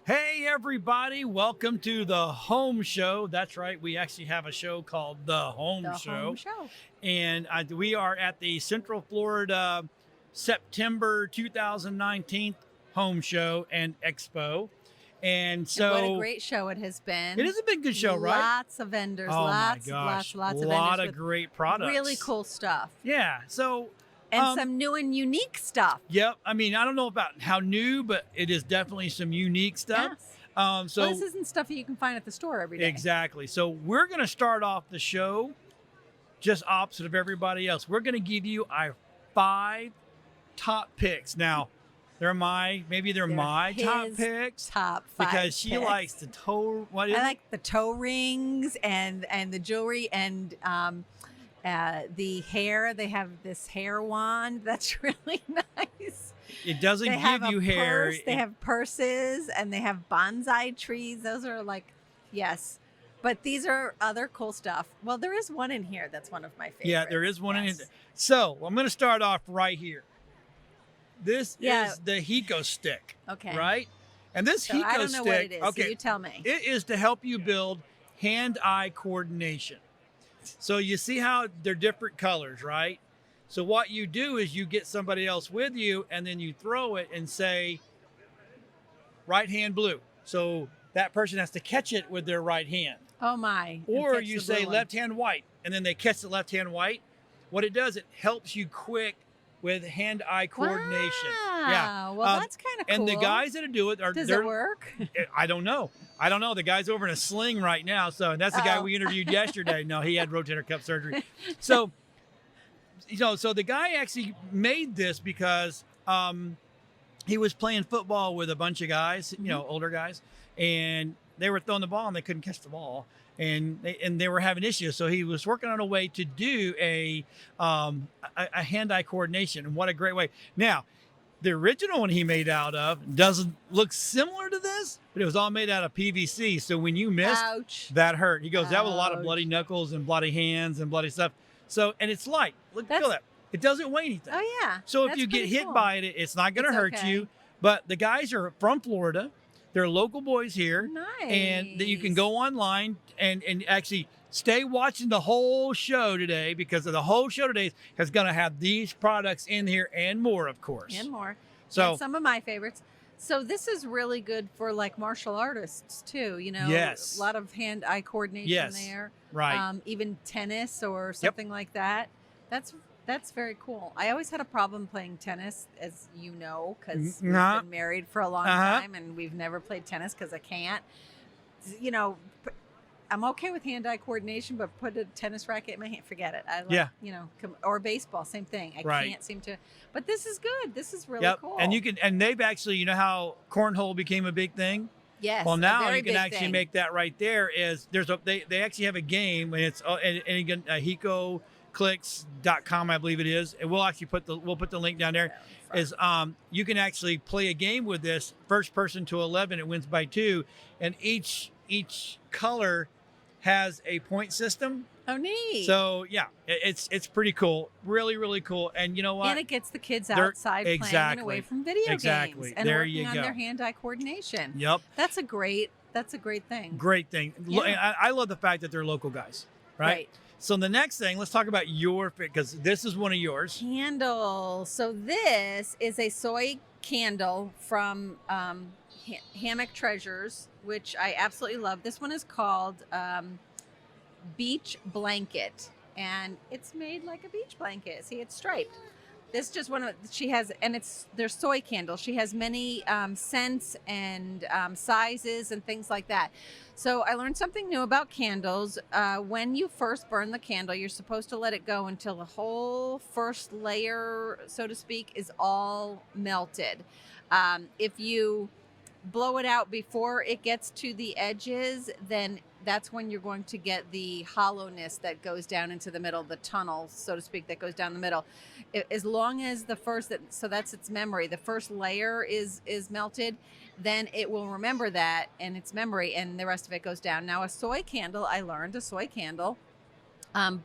Hey, everybody, welcome to the Home Show. That's right, we actually have a show called The Home The Show. home show. And we are at the Central Florida September 2019 Home Show and Expo. And And what a so great show it has been. it has been a good show, right? Lots of vendors, Oh my lots gosh, of a vendors lot of with great products. really cool stuff. Yeah, so And some new and unique stuff. yep. I mean, I don't know about how new, but it is definitely some unique stuff. Yes. So Well, this isn't stuff that you can find at the store every day. exactly. So we're going to start off the show just opposite of everybody else. We're going to give you our 5 top picks. Now, they're my top his picks Top 5 because she picks. likes the toe. What is I it? like the toe rings and the jewelry and the hair. They have this hair wand that's really nice. It doesn't They give have a you hair. purse, they have purses, and they have bonsai trees. Those are like, yes. But these are other cool stuff. Well, there is one in here that's one of my favorites. Yeah, there is one in Yes. it. So I'm going to start off right here. This Yeah. is the Hiko stick. Okay. Right? And this So Hiko I don't stick. know what it is. Okay. So you tell me. It is to help you build hand-eye coordination. So you see how they're different colors, right? So what you do is you get somebody else with you and then you throw it and say right hand blue. So that person has to catch it with their right hand. Oh my. And Or catch you the blue say one. left hand white and then they catch the left hand white. What it does, it helps you quick with hand-eye coordination. Wow. Well, that's kind of cool. And the guys that do it are Does they're- it work? I don't know. The guy's over in a sling right now. So that's the guy Uh-oh. we interviewed yesterday. No, he had rotator cuff surgery. So, so the guy actually made this because he was playing football with a bunch of guys, older guys, and they were throwing the ball and they couldn't catch the ball. And they were having issues. So he was working on a way to do a hand-eye coordination. And what a great way. Now, the original one he made out of doesn't look similar to this, but it was all made out of PVC. So when you missed, Ouch. that hurt. He goes, that was a lot of Ouch. bloody knuckles and bloody hands and bloody stuff. So, and it's light. Look, feel That's- that. It doesn't weigh anything. Oh, yeah. So if That's you get pretty hit cool. by it, it's not going to It's hurt okay. you. But the guys are from Florida. They're local boys here. Nice. And that you can go online and actually stay watching the whole show today because of the whole show today is going to have these products in here and more, of course. And more. So And some of my favorites. So this is really good for like martial artists too. Yes. A lot of hand-eye coordination Yes. there. right. Even tennis or something like that. That's very cool. I always had a problem playing tennis, as you know, because we've Uh-huh. been married for a long Uh-huh. time and we've never played tennis because I can't. I'm okay with hand-eye coordination, but put a tennis racket in my hand, forget it. I like, Yeah. or baseball, same thing. I Right. can't seem to. But this is good. This is really Yep. cool. And they've actually, how cornhole became a big thing? Yes. Well, a now very you can big actually thing. make that right there. They actually have a game and it's and again HikoClicks.com, I believe it is. And we'll put the link down there. Is you can actually play a game with this first person to 11. It wins by 2, and each color has a point system. Oh, neat. So yeah, it's pretty cool. Really, really cool. And you know what? And it gets the kids They're- outside playing and exactly. away from video Exactly. games and There working you on go. their hand-eye coordination. Yep. That's a great thing. Great thing. Yeah. I love the fact that they're local guys, right? Right. So the next thing, let's talk about your fit because this is one of yours. Candle. So this is a soy candle from Hammock Treasures, which I absolutely love. This one is called Beach Blanket, and it's made like a beach blanket. See, it's striped. This just one of she has, and they're soy candles. She has many scents and sizes and things like that. So I learned something new about candles. When you first burn the candle, you're supposed to let it go until the whole first layer, so to speak, is all melted. If you blow it out before it gets to the edges, then that's when you're going to get the hollowness that goes down into the middle, the tunnel, so to speak, that goes down the middle. As long as the first, so that's its memory, the first layer is melted, then it will remember that and its memory, and the rest of it goes down. Now, I learned a soy candle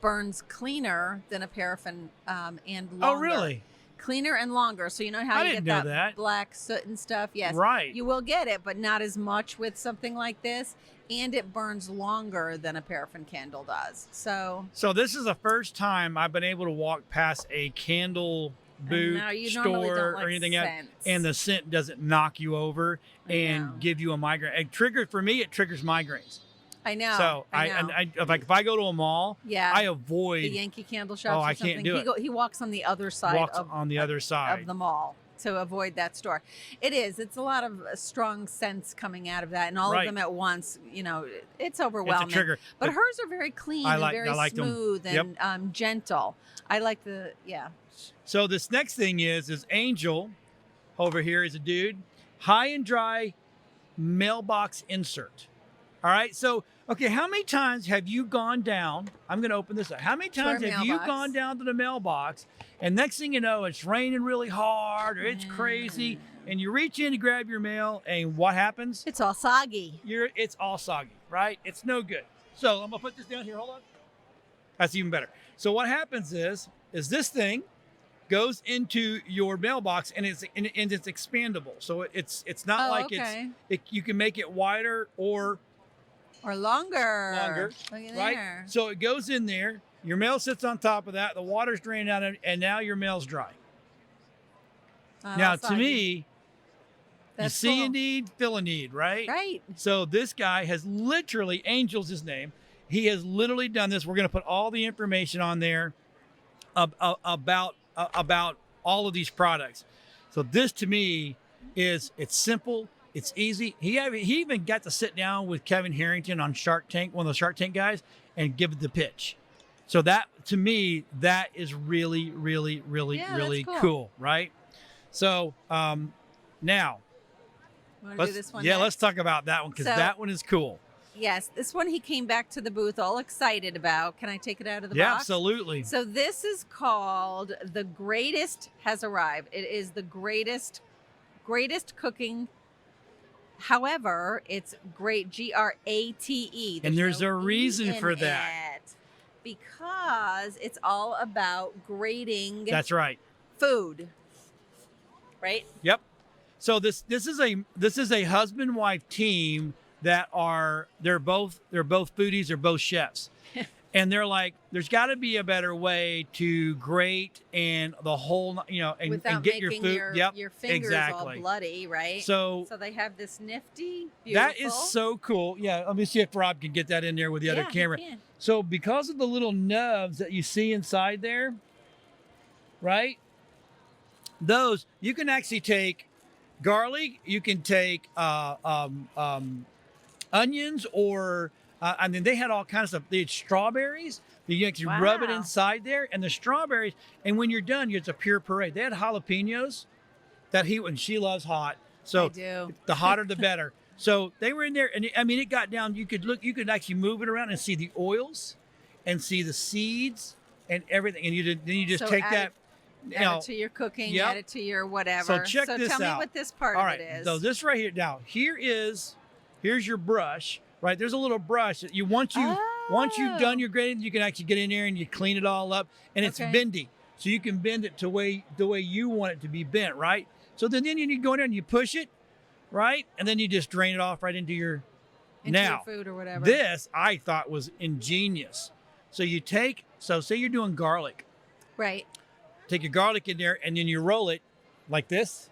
burns cleaner than a paraffin and longer. Oh, really? cleaner and longer. So you know how I you didn't get know that, that. black soot and stuff? Yes. Right. You will get it, but not as much with something like this. And it burns longer than a paraffin candle does. So this is the first time I've been able to walk past a candle booth, now you normally don't store, like or anything else, scents. and the scent doesn't knock you over I know. and give you a migraine. It triggers migraines. I know. So I know. if I go to a mall, yeah. I the avoid Yankee Candle shops. Oh, or I something. can't do it. He walks on the other side walks of on the other side. of the mall to avoid that store. It's a lot of strong scents coming out of that, and all Right. of them at once. You know, it's It's overwhelming. a trigger. But hers are very clean I and like very them. smooth Yep. and gentle. I like So this next thing is Angel over here is a dude, high and dry mailbox insert. All right. So, okay, how many times have you gone down? I'm going to open this up. How many times our have you mailbox. gone down to the mailbox and next thing you know, it's raining really hard or it's crazy and you reach in to grab your mail and what happens? It's all soggy. It's all soggy, right? It's no good. So I'm going to put this down here. Hold on. That's even better. So what happens is this thing goes into your mailbox and it's expandable. So it's not like okay. you can make it wider or Longer. Look at right? there. So it goes in there. Your mail sits on top of that. The water's drained out, and now your mail's dry. Oh, Now, all to soggy. me, That's you see cool. a need, fill a need, right? Right. So this guy has literally, Angel's his name. He has literally done this. We're going to put all the information on there about all of these products. So this to me it's simple. It's easy. He even got to sit down with Kevin Harrington on Shark Tank, one of the Shark Tank guys, and give the pitch. So that to me, that is really, really, really, Yeah, really that's cool, right? So now Want to do this one? let's next? talk about that one because So- that one is cool. Yes, this one he came back to the booth all excited about. Can I take it out of the Yeah, box? absolutely. So this is called The Greatest Has Arrived. It is the greatest cooking. However, it's great, GRATE. And there's no a reason E in for that. it, because it's all about grading That's right. food. Right? Yep. So this is a husband wife team that they're both foodies, they're both chefs. And they're like, there's got to be a better way to grate and the whole, and Without get your making food. your fingers exactly. all bloody, right? So they have this nifty, beautiful. that is so cool. Yeah, let me see if Rob can get that in there with the other Yeah, he camera. can. So because of the little nubs that you see inside there, right? Those you can actually take garlic. You can take onions, or they had all kinds of stuff. They had strawberries. You actually rub it Wow. inside there, and the strawberries. And when you're done, it's a pure puree. They had jalapenos that and she loves hot. So I do. the hotter the better. So they were in there, and it got down. You could actually move it around and see the oils, and see the seeds and everything. And then you just So take add that. Add it to your cooking, Yep. add it to your whatever. So check this tell me out. what this part All of right, it is. so this right here. Now here's your brush. Right, there's a little brush that once you've done your grading, you can actually get in there and you clean it all up, and it's Okay. bendy, so you can bend it the way you want it to be bent. Right. So then you need to go in there and you push it, right, and then you just drain it off right into your. Into now your food or whatever. this I thought was ingenious. So say you're doing garlic. Right. Take your garlic in there and then you roll it like this,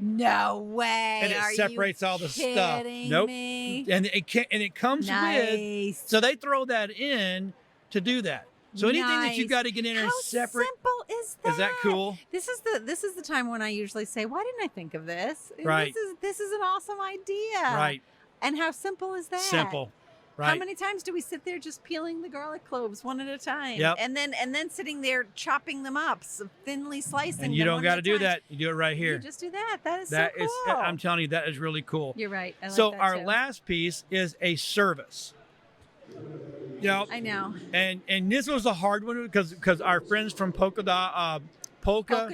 No way. and it Are separates you all the stuff. kidding Nope. me? And it comes with. Nice. So they throw that in to do that. So anything that you Nice. got to get in there and How separate. simple is that? Is that cool? This is the time when I usually say, "Why didn't I think of this?" Right. This is an awesome idea. Right. And how simple is that? Simple. Right. How many times do we sit there just peeling the garlic cloves one at a time? Yep. And then sitting there chopping them up, so thinly slicing And you them don't one got at to a do time. that. You do it right here. You just do that. That is That so is. cool. I'm telling you, that is really cool. You're right. I like So that our too. last piece is a service. I know. And this was a hard one because our friends from Polka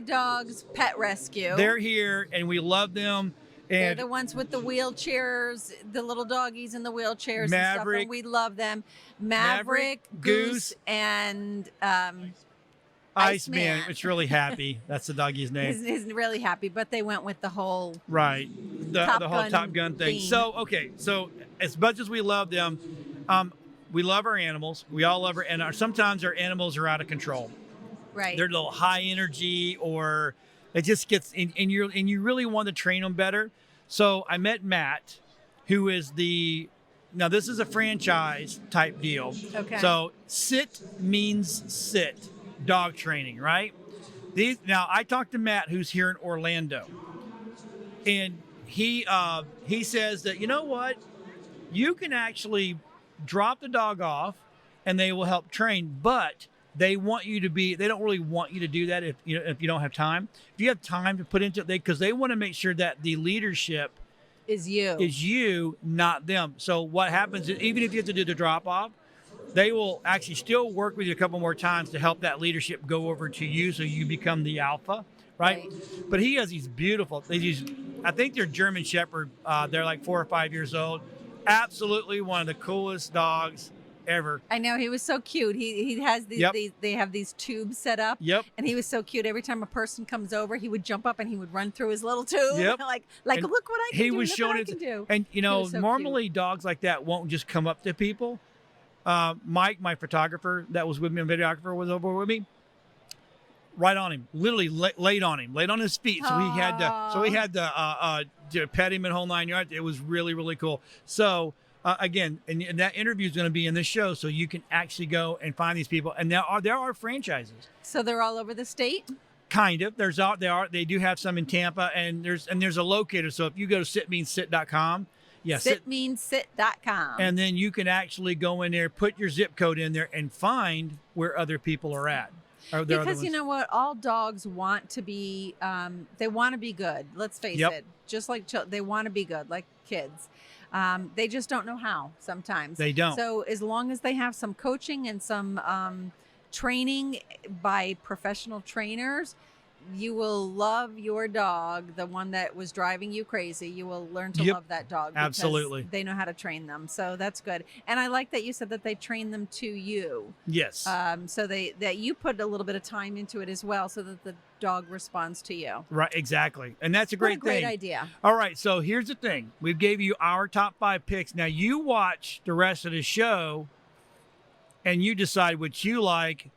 Dogs Pet Rescue. they're here and we love them. They're And the ones with the wheelchairs, the little doggies in the wheelchairs and stuff, Maverick. and we love them. Maverick, Goose, Goose, and Iceman. It's really Happy. That's the doggy's name. He's really happy, but they went with the whole Right. The whole Top Gun thing. theme. So, okay. So, as much as we love them, we love our animals. We all love sometimes our animals are out of control. right. They're a little high energy, or it just gets, and you really want to train them better. So, I met Matt, who is now this is a franchise type deal. Okay. So, sit means sit. Dog training, right? Now I talked to Matt, who's here in Orlando, and he says that, you know what, you can actually drop the dog off and they will help train, but they don't really want you to do that if you don't have time. If you have time to put into it, because they want to make sure that the leadership is you, not them. So what happens is, even if you have to do the drop off, they will actually still work with you a couple more times to help that leadership go over to you, so you become the alpha, right? But he has these beautiful, I think they're German Shepherd. They're like 4 or 5 years old. Absolutely one of the coolest dogs ever. I know, he was so cute. He has these, they have these tubes set up. Yep. And he was so cute. Every time a person comes over, he would jump up and he would run through his little tube. Yep. like And look what I can do. He was look showing what I can do. And was so normally dogs like that won't just come up to people. Mike, my photographer that was with me, and videographer was over with me, right on him, literally laid on his feet. So he had to pet him and whole 9 yards. It was really, really cool. So again, and that interview is going to be in this show, so you can actually go and find these people. And there are franchises. So they're all over the state. Kind of. They do have some in Tampa, and there's a locator. So if you go to sitmeansit.com. Yeah, sitmeansit.com. And then you can actually go in there, put your zip code in there, and find where other people are at. Because you know what? All dogs want to be, they want to be good. Let's face it. Just like they want to be good, like kids. They just don't know how sometimes. They don't. So as long as they have some coaching and some training by professional trainers, you will love your dog, the one that was driving you crazy. You will learn to love that dog. Because absolutely. They know how to train them. So that's good. And I like that you said that they train them to you. Yes. So that you put a little bit of time into it as well, so that the dog responds to you. Right. Exactly. And that's a great thing. Great idea. All right. So here's the thing. We gave you our top 5 picks. Now you watch the rest of the show and you decide what you like.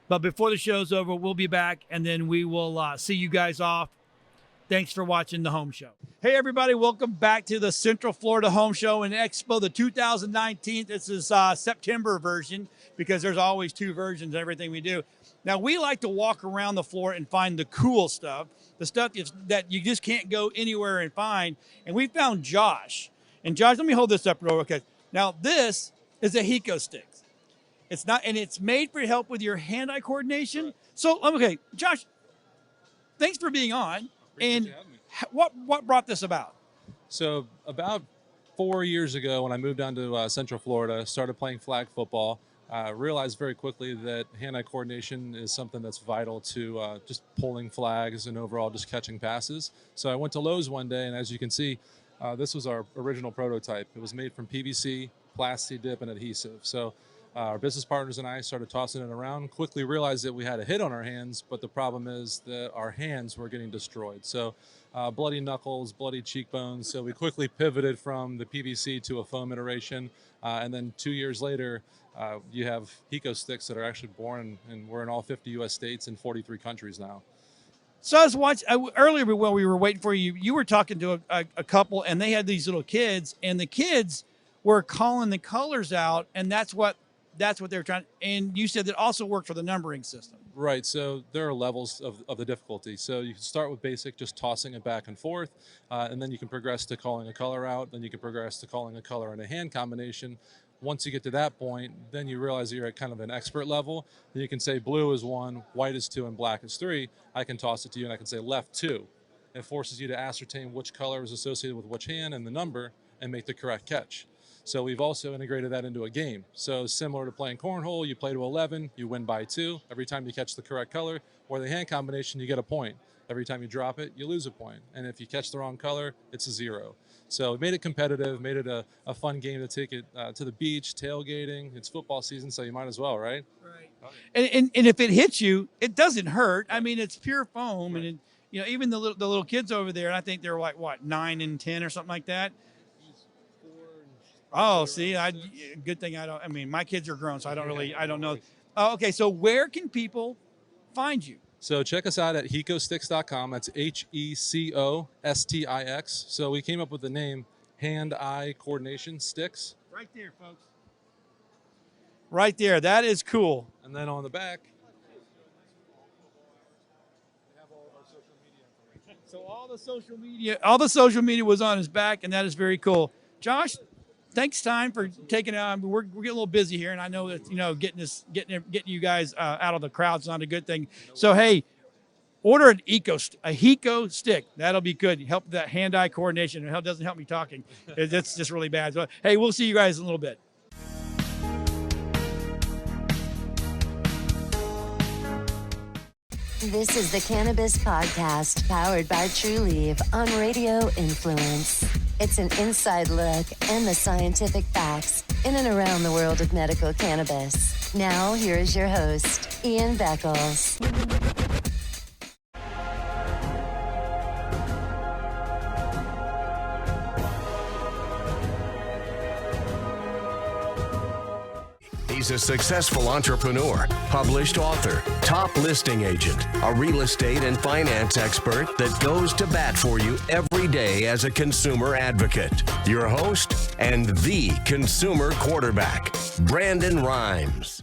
But before the show's over, we'll be back, and then we will see you guys off. Thanks for watching the Home Show. Hey, everybody. Welcome back to the Central Florida Home Show and Expo, the 2019. This is September version, because there's always 2 versions of everything we do. Now, we like to walk around the floor and find the cool stuff, the stuff that you just can't go anywhere and find. And we found Josh. And Josh, let me hold this up real quick. Now, this is a Hiko stick. It's not, and it's made for help with your hand-eye coordination. Right. So, okay, Josh, thanks for being on. Appreciate And what brought this about? So about 4 years ago, when I moved down to Central Florida, started playing flag football, realized very quickly that hand-eye coordination is something that's vital to just pulling flags and overall just catching passes. So I went to Lowe's one day, and as you can see, this was our original prototype. It was made from PVC, plasti dip, and adhesive. So our business partners and I started tossing it around, quickly realized that we had a hit on our hands, but the problem is that our hands were getting destroyed. So bloody knuckles, bloody cheekbones. So we quickly pivoted from the PVC to a foam iteration. And then 2 years later, you have Hiko sticks that are actually born, and we're in all 50 U.S. states and 43 countries now. So I was watching earlier while we were waiting for you. You were talking to a couple, and they had these little kids, and the kids were calling the colors out, and that's what they were trying. And you said that also worked for the numbering system. Right. So there are levels of the difficulty. So you can start with basic, just tossing it back and forth, and then you can progress to calling a color out. Then you can progress to calling a color and a hand combination. Once you get to that point, then you realize that you're at kind of an expert level. Then you can say blue is 1, white is 2, and black is 3. I can toss it to you, and I can say left 2. It forces you to ascertain which color is associated with which hand and the number, and make the correct catch. So we've also integrated that into a game. So similar to playing cornhole, you play to 11, you win by 2. Every time you catch the correct color or the hand combination, you get a point. Every time you drop it, you lose a point. And if you catch the wrong color, it's a 0. So we made it competitive, made it a fun game to take it to the beach, tailgating. It's football season, so you might as well, right? Right. And if it hits you, it doesn't hurt. I mean, it's pure foam, Right. and even the little kids over there, and I think they're like what 9 and 10 or something like that. Oh, see, good thing I don't. I mean, my kids are grown, so I don't know. Oh, okay, so where can people find you? So check us out at HecoSticks.com. That's HECOSTIX. So we came up with the name Hand-Eye Coordination Sticks. Right there, folks. Right there. That is cool. And then on the back, so all the social media was on his back, and that is very cool. Josh, thanks time for taking it on. We're getting a little busy here, and I know that getting you guys out of the crowd is not a good thing. So hey, order a Heco stick. That'll be good. Help that hand-eye coordination. It doesn't help me talking. It's just really bad. So hey, we'll see you guys in a little bit. This is the Cannabis Podcast, powered by TrueLeaf on Radio Influence. It's an inside look and the scientific facts in and around the world of medical cannabis. Now, here is your host, Ian Beckles. He's a successful entrepreneur, published author, top listing agent, a real estate and finance expert that goes to bat for you every day as a consumer advocate. Your host and the consumer quarterback, Brandon Rhymes.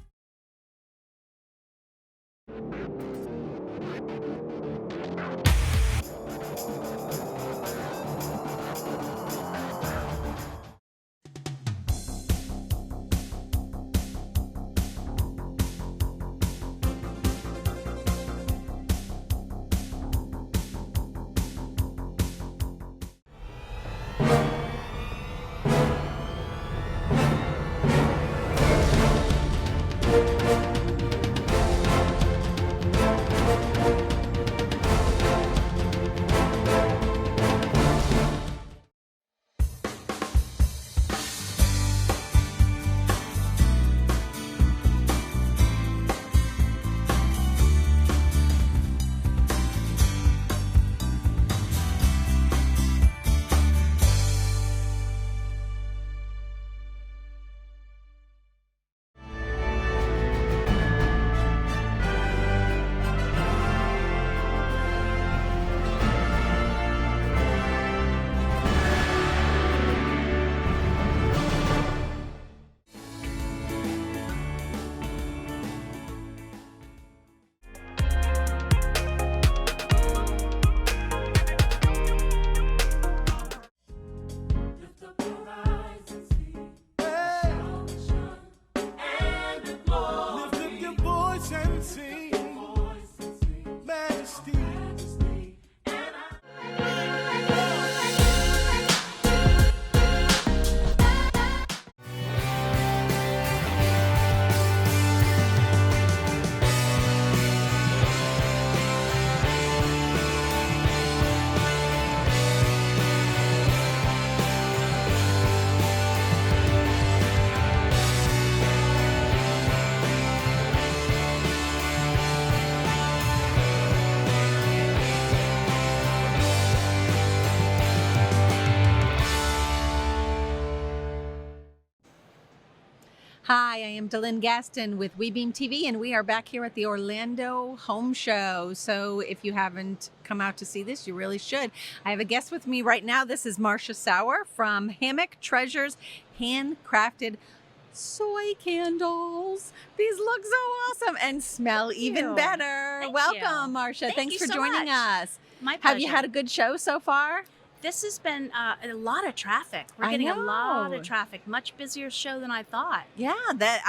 Hi, I am Delynn Gaston with WeBeam TV, and we are back here at the Orlando Home Show. So if you haven't come out to see this, you really should. I have a guest with me right now. This is Marcia Sauer from Hammock Treasures Handcrafted Soy Candles. These look so awesome and smell even better. Thank Welcome, you. Marcia. Thank Thanks you for so joining much. us. My pleasure. Have you had a good show so far? This has been a lot of traffic. We're I getting a lot know. of traffic. Much busier show than I thought. Yeah, that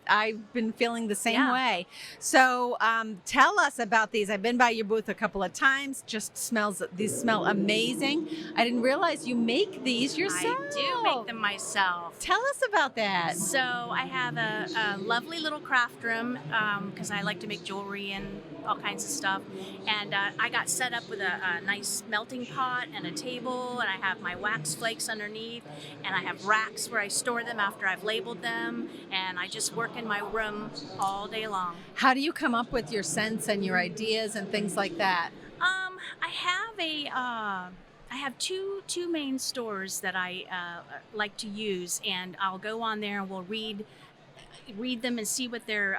I've been feeling the same Yeah. way. So tell us about these. I've been by your booth a couple of times. These smell amazing. I didn't realize you make these yourself. I do make them myself. Tell us about that. So I have a lovely little craft room because I like to make jewelry and all kinds of stuff. And I got set up with a nice melting pot and a table, and I have my wax flakes underneath, and I have racks where I store them after I've labeled them, and I just work in my room all day long. How do you come up with your scents and your ideas and things like that? I have two main stores that I like to use, and I'll go on there and we'll read them and see what their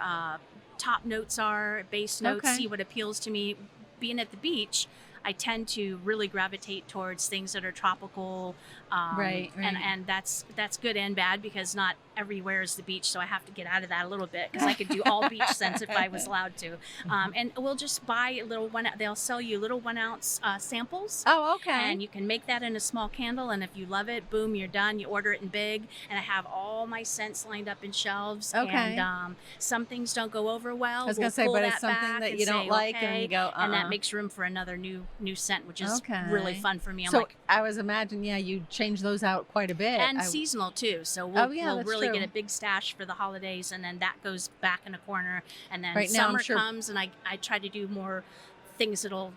top notes are, base notes, Okay. see what appeals to me. Being at the beach, I tend to really gravitate towards things that are tropical, Right. and that's good and bad, because not everywhere is the beach, so I have to get out of that a little bit, because I could do all beach scents if I was allowed to. And we'll just buy a little they'll sell you little 1 ounce samples. Oh, okay. And you can make that in a small candle, and if you love it, boom, you're done. You order it in big, and I have all my scents lined up in shelves. Okay. And some things don't go over well. I was We'll gonna say, pull but it's that something back that and you don't say, like, and okay, you go, and that makes room for another new scent, which is Okay. really fun for me. I'm So like, I was imagining, yeah, you change those out quite a bit. and seasonal too. So Oh, yeah, we'll that's really true. get a big stash for the holidays, and then that goes back in a corner. And then Right now, I'm summer sure- comes, and I try to do more things that'll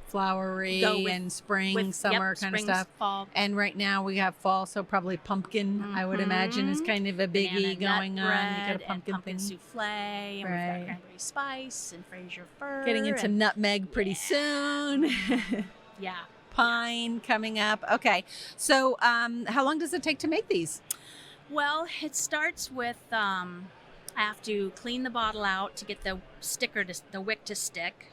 flowery go with- and spring, with summer yep, kind of spring, stuff. Fall. And right now we have fall, so probably pumpkin, I would imagine, is Mhm. kind of a biggie Banana going nut on. You bread got a pumpkin and pumpkin thing. souffle, and we've Right. got cranberry spice and Fraser fir. Getting into and, nutmeg pretty soon. yeah. Pine coming up. Okay. So how long does it take to make these? Well, it starts with I have to clean the bottle out to get the wick to stick.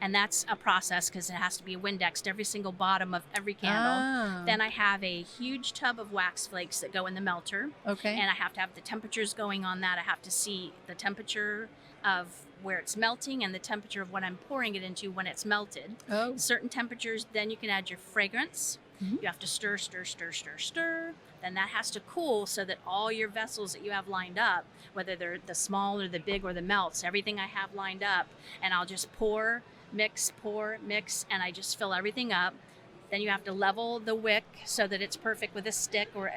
And that's a process, because it has to be Windexed every single bottom of every candle. Ah, Then I have a huge tub of wax flakes that go in the melter. okay. And I have to have the temperatures going on that. I have to see the temperature of where it's melting and the temperature of what I'm pouring it into when it's melted. Oh, Certain temperatures, then you can add your fragrance. Mhm. You have to stir. Then that has to cool, so that all your vessels that you have lined up, whether they're the small or the big or the melts, everything I have lined up, and I'll just pour, mix, and I just fill everything up. Then you have to level the wick so that it's perfect with a stick, or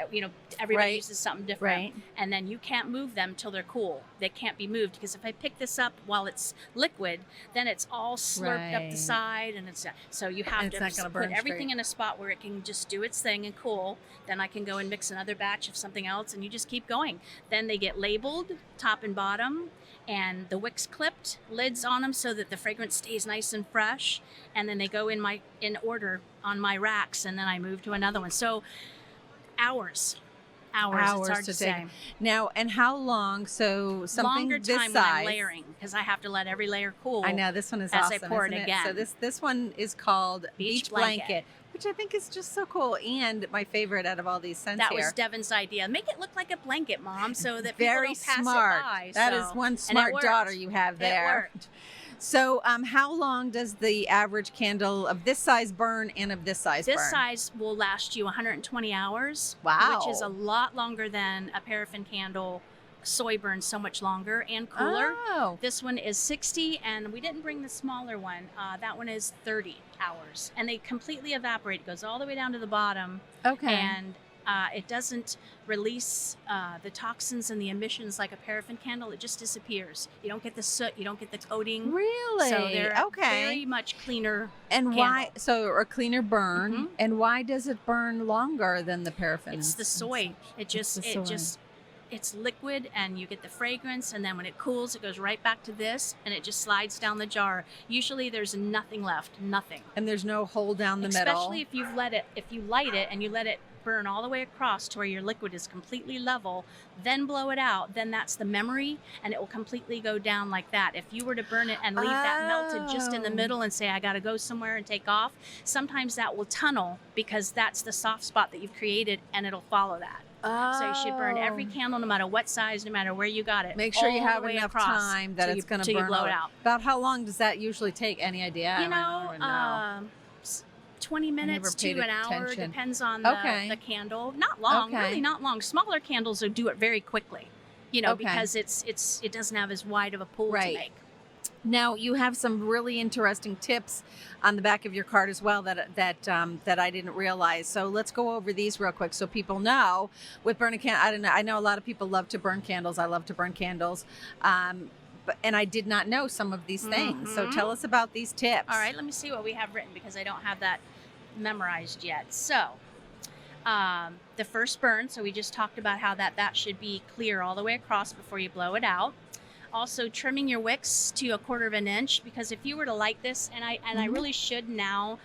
everybody Right. uses something different. right. And then you can't move them till they're cool. They can't be moved, because if I pick this up while it's liquid, then it's all slurped up Right. the side, and so you have It's to not gonna put burn everything straight. in a spot where it can just do its thing and cool. Then I can go and mix another batch of something else, and you just keep going. Then they get labeled top and bottom, and the wicks clipped, lids on them so that the fragrance stays nice and fresh. And then they go in order on my racks, and then I move to another one. So hours. It's hard to say. Now, and how long? So something Longer this time size. when I'm layering, because I have to let every layer cool. I know this one is as I awesome. pour it isn't again. So this one is called Beach Beach Blanket. Blanket, which I think is just so cool, and my favorite out of all these scents That here. was Devin's idea. Make it look like a blanket, Mom, so that people Very don't pass smart. it by. That so- is one and it smart worked. daughter you have there. It worked. So, how long does the average candle of this size burn and of this size burn? This size will last you 120 hours. Wow. Which is a lot longer than a paraffin candle. Soy burns so much longer and cooler. Oh, This one is 60, and we didn't bring the smaller one. That one is 30 hours. And they completely evaporate. It goes all the way down to the bottom. okay. And it doesn't release the toxins and the emissions like a paraffin candle. It just disappears. You don't get the soot. You don't get the coating. Really? So they're okay. very much cleaner. And why? So a cleaner burn. Mhm. And why does it burn longer than the paraffin? It's and the s- soy. It's the soy. It's liquid, and you get the fragrance, and then when it cools, it goes right back to this, and it just slides down the jar. Usually there's nothing left, nothing. And there's no hole down the middle. Especially if you light it and you let it burn all the way across to where your liquid is completely level, then blow it out, then that's the memory, and it will completely go down like that. If you were to burn it and leave that melted just in the Oh. middle and say, I gotta go somewhere and take off, sometimes that will tunnel, because that's the soft spot that you've created, and it'll follow that. So you should burn every candle, no matter what size, no matter where you got it. Make sure you all the have way enough across time that till it's going to till burn you blow it out. About how long does that usually take? Any idea? You I know, don't even know. 20 minutes paid to an hour, attention. depends on Okay. the candle. Not long, Okay. really not long. Smaller candles will do it very quickly, Okay. because it doesn't have as wide of a pool Right. to make. Now you have some really interesting tips on the back of your card as well that I didn't realize. So let's go over these real quick so people know. With burning candle, I know a lot of people love to burn candles. I love to burn candles. and I did not know some of these things. So Mhm. tell us about these tips. All right, let me see what we have written because I don't have that memorized yet. So, the first burn. So we just talked about how that should be clear all the way across before you blow it out. Also, trimming your wicks to 1/4 of an inch, because if you were to light this, and I Mhm. really should now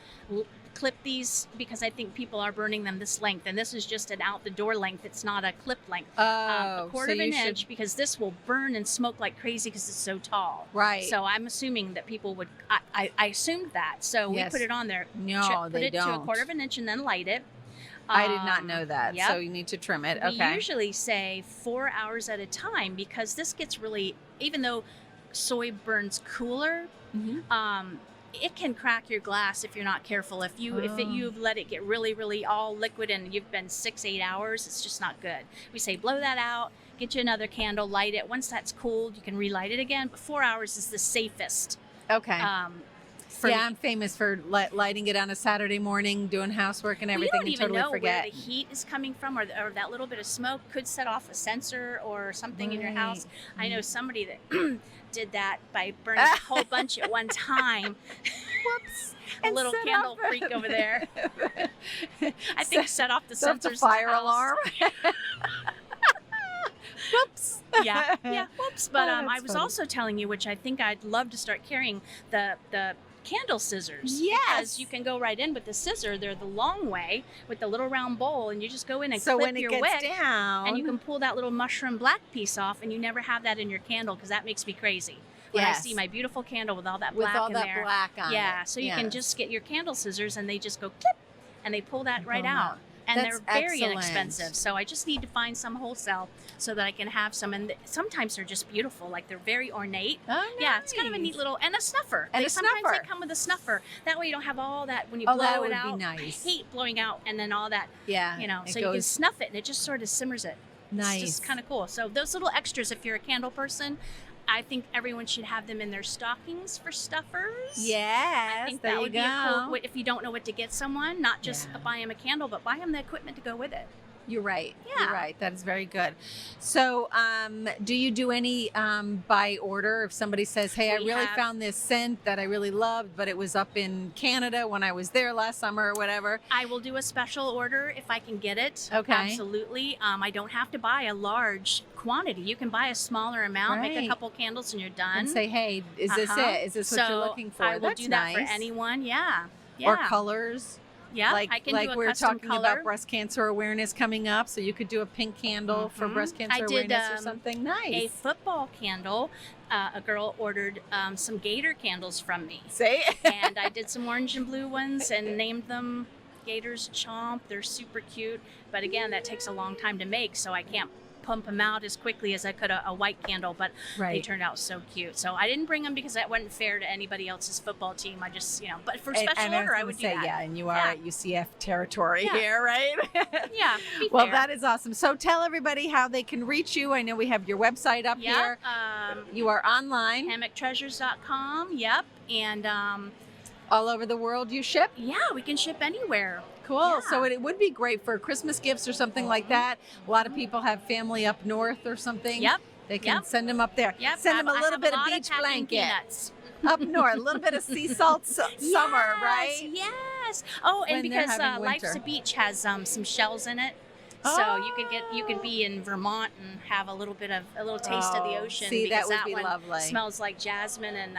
clip these because I think people are burning them this length, and this is just an out the door length. It's not a clip length. Oh, 1/4 of so an you should- inch, because this will burn and smoke like crazy because it's so tall. Right. So I'm assuming that people would. I assumed that. So Yes. we put it on there. No, Put they it to don't. 1/4 of an inch and then light it. I did not know that. Yep. So you need to trim it. We Okay. usually say 4 hours at a time because this gets really, even though soy burns cooler, Mhm. it can crack your glass if you're not careful. If you've let it get really, really all liquid and you've been 6-8 hours, it's just not good. We say blow that out, get you another candle, light it. Once that's cooled, you can relight it again. But 4 hours is the safest. Okay. For yeah, me. I'm famous for lighting it on a Saturday morning, doing housework and everything, You don't and even totally know forget. where the heat is coming from, or that little bit of smoke could set off a sensor or something in your house. Right. I know somebody that did that by burning a whole bunch at one time. Whoops. A And little set candle off- freak over there. I think set off the Set off sensors. the in fire house. alarm. Whoops. Yeah. Whoops. But Oh, I that's was funny. also telling you, which I think I'd love to start carrying, the candle scissors. Yes. Because you can go right in with the scissor. They're the long way with the little round bowl, and you just go in and So clip when it your gets wick. down, And you can pull that little mushroom black piece off, and you never have that in your candle because that makes me crazy. When I Yes. see my beautiful candle with all that with black all in that there. black on Yeah, it. so you can Yes. just get your candle scissors and they just go clip, and they pull that right Pull 'em out. out. And That's they're very excellent. inexpensive. So I just need to find some wholesale so that I can have some. And sometimes they're just beautiful, like they're very ornate. Oh, Yeah, it's kind of a neat nice. little, and a snuffer. And a Sometimes snuffer. they come with a snuffer. That way you don't have all that when you Oh, blow that it would be out. nice. I hate blowing out and then all that, Yeah. so it you can goes snuff it and it just sort of simmers it. nice. It's just kind of cool. So those little extras, if you're a candle person, I think everyone should have them in their stockings for stuffers. Yes. I think there that you would go. be a cool way if you don't know what to get someone, not just Yeah. buy them a candle, but buy them the equipment to go with it. You're right. Yeah. You're right. That is very good. So, do you do any by order? If somebody says, "Hey, I We really have- found this scent that I really loved, but it was up in Canada when I was there last summer or whatever." I will do a special order if I can get it. Okay. Absolutely. I don't have to buy a large quantity. You can buy a smaller amount, make Right. a couple candles, and you're done. And say, "Hey, is this Uh-huh. it? Is this what So you're looking for?" I will That's do that for nice. anyone. Yeah. Yeah. Or colors. Yeah. like I can like do a we were custom talking color. about breast cancer awareness coming up, so you could do a pink candle for Mhm. breast I cancer did, awareness or something. a Nice. football candle. A girl ordered some gator candles from me. Say And I did some orange and blue ones and named them Gators Chomp. They're super cute. But again, that takes a long time to make, so I can't pump them out as quickly as I could a white candle, but they right. turned out so cute. So I didn't bring them because that wasn't fair to anybody else's football team. I just, but for special And I was order, I gonna would do say, that. yeah, and you are Yeah. at UCF territory Yeah. here, right? Yeah, be Well, fair. that is awesome. So tell everybody how they can reach you. I know we have your website up Yeah, here. You are online HammockTreasures.com. Yep. And all over the world. You ship. yeah, we can ship anywhere. Cool. Yeah. So it would be great for Christmas gifts or something like that. A lot of people have family up north or something. Yep. They can Yep. send them up there. Yep. Send them a I little have bit of lot beach packing blanket peanuts. up north. A little bit of sea salt summer, right? Yes. Oh, and When they're because having Life's winter. a Beach has some shells in it. So you could be in Vermont and have a little taste of the Oh, ocean. see, that because would be one lovely. Smells like jasmine and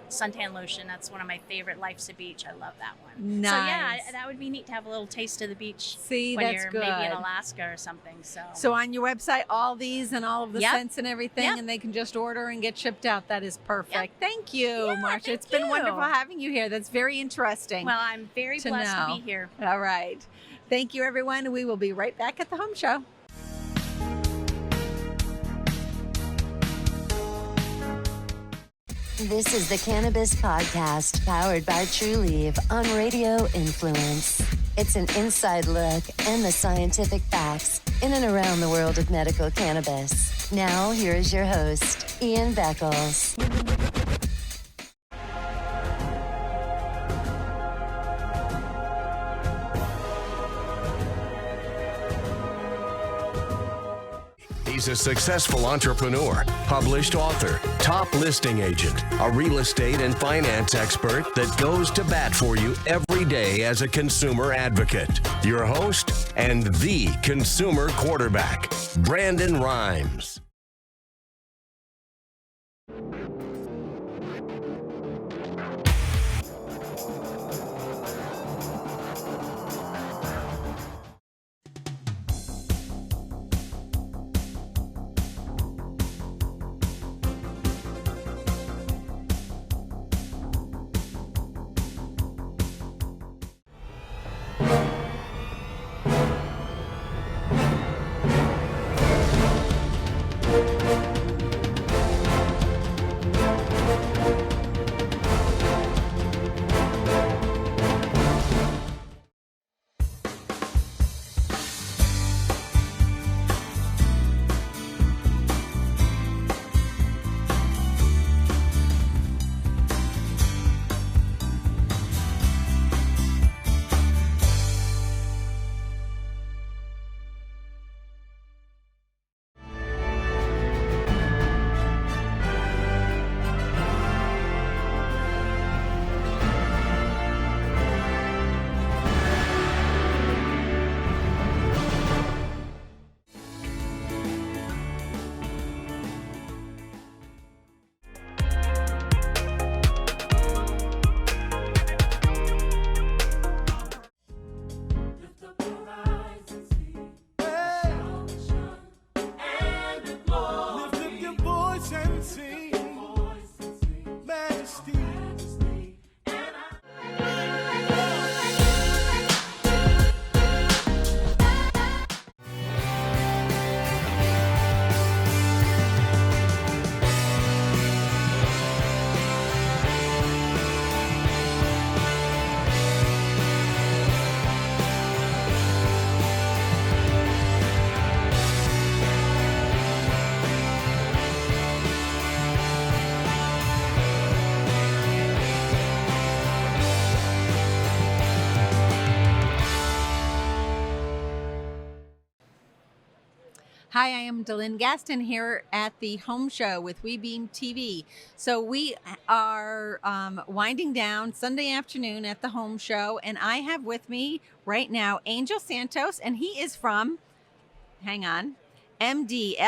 suntan lotion. That's one of my favorite. Life's a Beach. I love that one. Nice. So yeah, that would be neat to have a little taste of the beach See, when that's you're good. maybe in Alaska or something. So So on your website, all these and all of the Yep. scents and everything, Yep. and they can just order and get shipped out. That is perfect. Thank you, Yeah, Marsha. thank It's been you. wonderful having you here. That's very interesting. well, I'm very To blessed know. to be here. All right. Thank you, everyone. We will be right back at the home show. This is the Cannabis Podcast, powered by True Leaf on Radio Influence. It's an inside look and the scientific facts in and around the world of medical cannabis. Now, here is your host, Ian Beckles. He's a successful entrepreneur, published author, top listing agent, a real estate and finance expert that goes to bat for you every day as a consumer advocate. Your host and the consumer quarterback, Brandon Rhymes. Hi, I am Delynn Gaston here at the Home Show with WeBeam TV. So we are winding down Sunday afternoon at the Home Show, and I have with me right now Angel Santos, and he is from, hang on, MDLMILLC.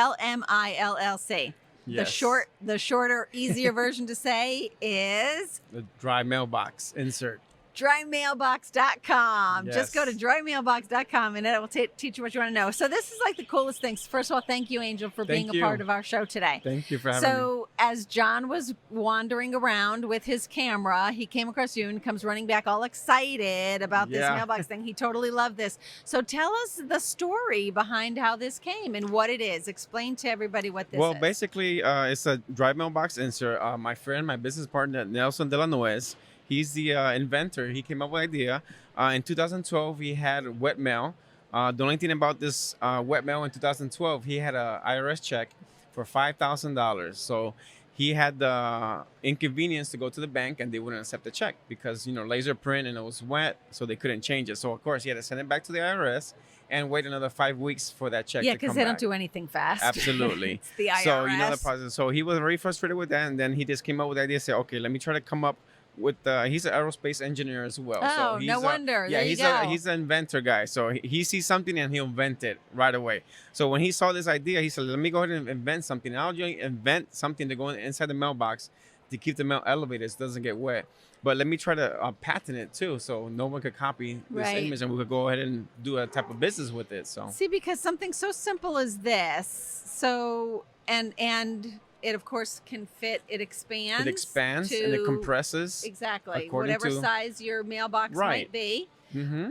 Yes. The shorter, easier version to say is The dry mailbox insert. drymailbox.com. Yes. Just go to drymailbox.com and it will teach you what you want to know. So this is like the coolest things. First of all, thank you, Angel, for being Thank a you. part of our show today. Thank you for having me. So as John was wandering around with his camera, he came across you and comes running back all excited about this Yeah. mailbox thing. He totally loved this. So tell us the story behind how this came and what it is. Explain to everybody what this Well, is. basically, it's a dry mailbox insert. My friend, my business partner, Nelson Delanoes, he's the inventor. He came up with the idea. In 2012, he had wet mail. The only thing about this wet mail in 2012, he had a IRS check for $5,000. So he had the inconvenience to go to the bank and they wouldn't accept the check because, laser print and it was wet, so they couldn't change it. So, of course, he had to send it back to the IRS and wait another 5 weeks for that check yeah, to come because they don't back. do anything fast. Absolutely. It's the IRS. So, the process. So he was very frustrated with that. And then he just came up with the idea, say, okay, let me try to come up with, he's an aerospace engineer as well. Oh, so he's no wonder. Yeah, There you he's go. he's an inventor guy. So he sees something and he'll invent it right away. So when he saw this idea, he said, let me go ahead and invent something. I'll just invent something to go inside the mailbox to keep the mail elevated so it doesn't get wet. But let me try to patent it too, so no one could copy this Right. image and we could go ahead and do a type of business with it. So See, because something so simple as this, so and it of course can fit. It expands. it expands and it to- compresses. Exactly. according Whatever to- size your mailbox Right. might be, Mm-hmm.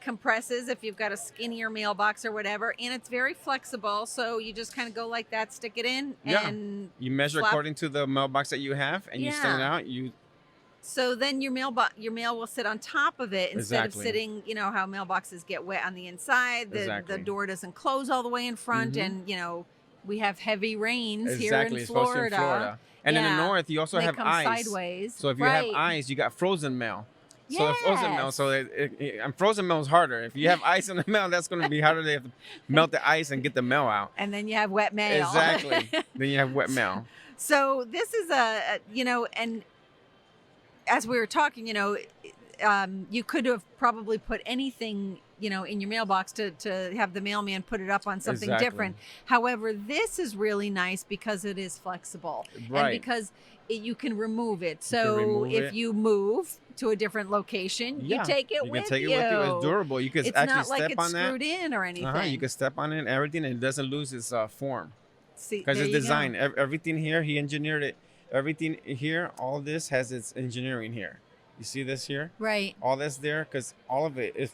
compresses if you've got a skinnier mailbox or whatever, and it's very flexible. So you just kind of go like that, stick it in, Yeah. and You measure flap- according to the mailbox that you have, and you send it Yeah. out. So then your mail will sit on top of it instead Exactly. of sitting, how mailboxes get wet on the inside. The Exactly. door doesn't close all the way in front, Mhm. and we have heavy rains here Exactly, in especially Florida. in Florida. And in Yeah. the north, you also They have come ice. sideways. So if you Right. have ice, you got frozen mail. So the frozen mail. Yes. So and frozen mail is harder. If you have ice in the mail, that's going to be harder. They have to melt the ice and get the mail out. And then you have wet mail. Exactly. Then you have wet mail. So this is and as we were talking, you could have probably put anything, in your mailbox to have the mailman put it up on something Exactly. different. However, this is really nice because it is flexible. Right. And because you can remove it. So remove if it. you move to a different location, you Yeah. take it You with can take you. it with you. It's durable. You can It's actually not like step it's on that. screwed in or anything. You can step on it and everything, and it doesn't lose its form. See, Because there it's you go. designed. Everything here, he engineered it. Everything here, all this has its engineering here. You see this here? Right. All that's there, because all of it, if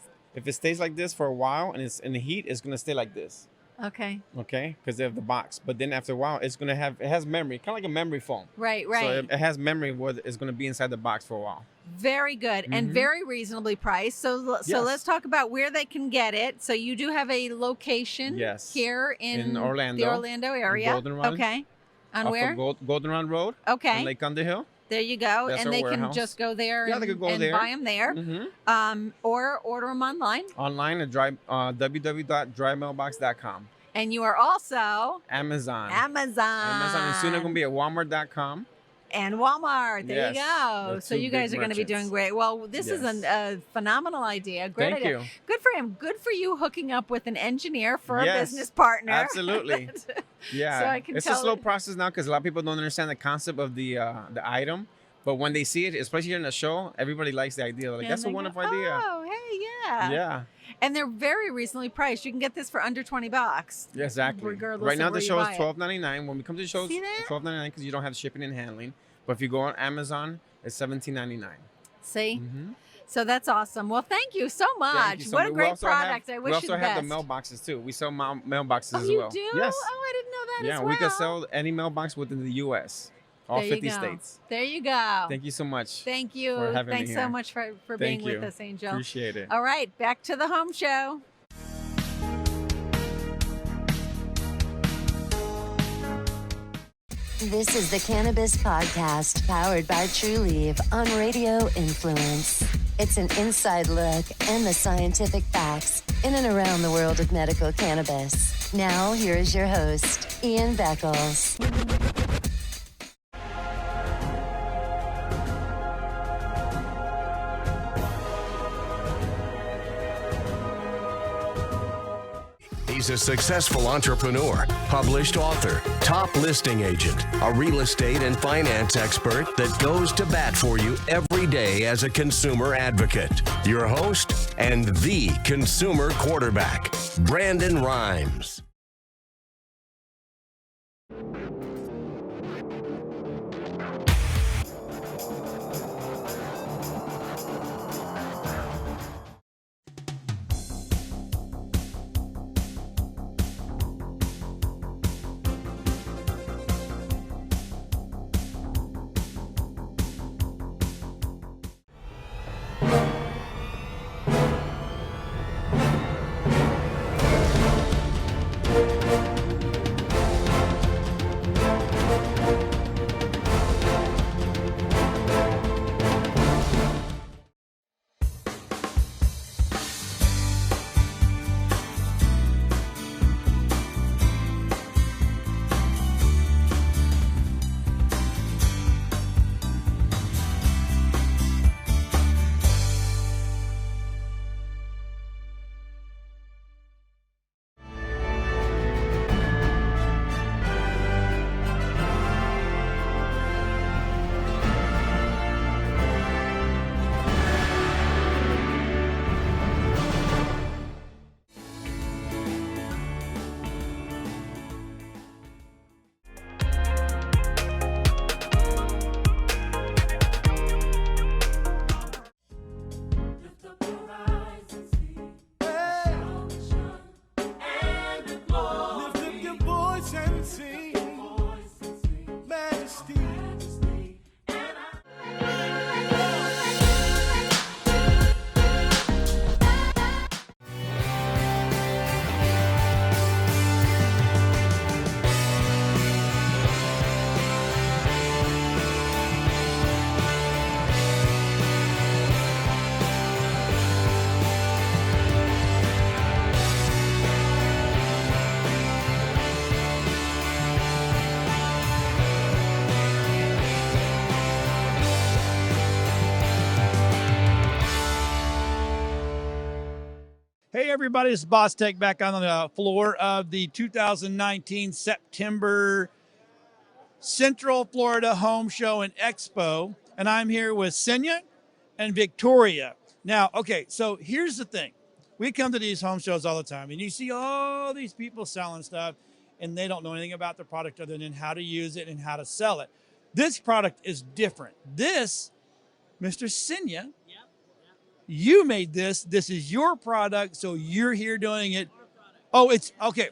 it stays like this for a while and it's in the heat, it's gonna stay like this. Okay. Okay, because they have the box. But then after a while, it has memory, kind of like a memory foam. Right. So it has memory what is gonna be inside the box for a while. Very good and Mhm. very reasonably priced. So Yes. let's talk about where they can get it. So you do have a location Yes. here in Orlando, the Orlando area. Goldenrod. Okay. On Off where? of Goldenrod Road, Okay. in Lake Underhill. There you go. That's and our they can warehouse. just go there Yeah, and, they could go and there. buy them there. Mm-hmm. Or order them online. Online at www.drymailbox.com. And you are also Amazon. Amazon. Amazon, and soon it's gonna be at Walmart.com. and Walmart. There you Yes, go. the So two you guys big are going to be merchants. doing great. Well, this is Yes. a phenomenal idea. Great Thank idea. you. Good for him. Good for you hooking up with an engineer for a Yes, business partner. absolutely. Yeah, So I can it's tell a slow it- process now because a lot of people don't understand the concept of the item. But when they see it, especially here in the show, everybody likes the idea. They're like, And that's they a go, wonderful idea. Oh, hey, yeah. Yeah, And they're very reasonably priced. You can get this for under $20. yeah, exactly. Regardless Right of now, where the you show is buy it. $12.99. When we come to the show, See that? it's $12.99 because you don't have shipping and handling. But if you go on Amazon, it's $17.99. See? Mm-hmm. So that's awesome. Well, thank you so much. Thank you so What much. a We great also product. have- I we wish you also the have best. the mailboxes too. We sell mailboxes Oh, as you well. do? Yes. Oh, I didn't know that Yeah, as well. we can sell any mailbox within the U.S. All There 50 you go. states. There you go. Thank you so much. Thank you. for having me Thanks so here. much for being Thank with you. us, Angel. Appreciate it. All right, back to the home show. This is the Cannabis Podcast, powered by True Leaf on Radio Influence. It's an inside look and the scientific facts in and around the world of medical cannabis. Now, here is your host, Ian Beckles. He's a successful entrepreneur, published author, top listing agent, a real estate and finance expert that goes to bat for you every day as a consumer advocate. Your host and the consumer quarterback, Brandon Rhymes. Hey, everybody, it's Boss Tech back on the floor of the 2019 September Central Florida Home Show and Expo, and I'm here with Senya and Victoria. Now, okay, so here's the thing. We come to these home shows all the time, and you see all these people selling stuff, and they don't know anything about the product other than how to use it and how to sell it. This product is different. This, Mr. Senya, you made this. This is your product, so you're here doing it. Oh, it's okay.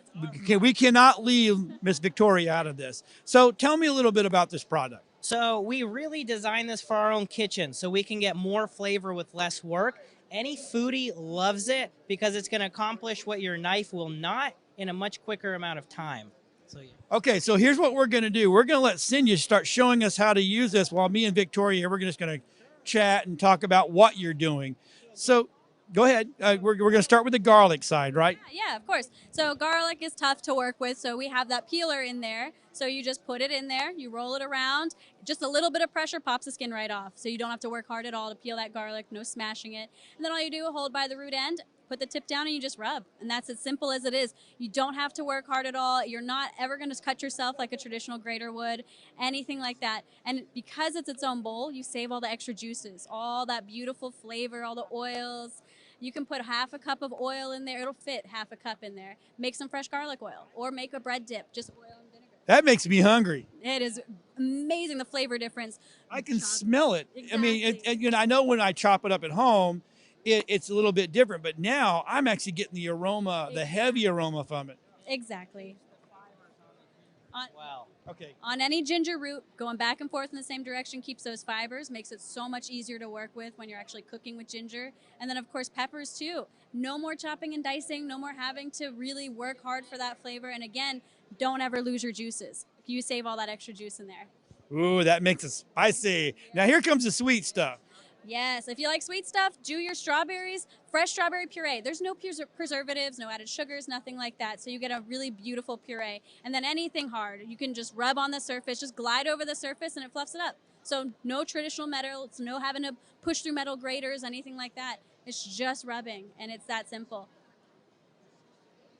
We cannot leave Miss Victoria out of this. So tell me a little bit about this product. So we really designed this for our own kitchen so we can get more flavor with less work. Any foodie loves it because it's going to accomplish what your knife will not in a much quicker amount of time. So, yeah. Okay, so here's what we're going to do. We're going to let Senya start showing us how to use this while me and Victoria, we're just going to chat and talk about what you're doing. So go ahead. We're going to start with the garlic side, right? Yeah, of course. So garlic is tough to work with, so we have that peeler in there. So you just put it in there, you roll it around, just a little bit of pressure pops the skin right off. So you don't have to work hard at all to peel that garlic, no smashing it. And then all you do, hold by the root end, put the tip down, and you just rub. And that's as simple as it is. You don't have to work hard at all. You're not ever going to cut yourself like a traditional grater would, anything like that. And because it's its own bowl, you save all the extra juices, all that beautiful flavor, all the oils. You can put half a cup of oil in there. It'll fit half a cup in there. Make some fresh garlic oil or make a bread dip, just oil and vinegar. That makes me hungry. It is amazing, the flavor difference. I can smell it. Exactly. I mean, I know when I chop it up at home, it's a little bit different, but now I'm actually getting the aroma, the heavy aroma from it. Exactly. Wow. Okay. On any ginger root, going back and forth in the same direction keeps those fibers, makes it so much easier to work with when you're actually cooking with ginger. And then, of course, peppers, too. No more chopping and dicing, no more having to really work hard for that flavor. And again, don't ever lose your juices. You save all that extra juice in there. Ooh, that makes it spicy. Now here comes the sweet stuff. Yes, if you like sweet stuff, do your strawberries, fresh strawberry puree. There's no preservatives, no added sugars, nothing like that. So you get a really beautiful puree. And then anything hard, you can just rub on the surface, just glide over the surface and it fluffs it up. So no traditional metal, it's no having to push through metal graters, anything like that. It's just rubbing, and it's that simple.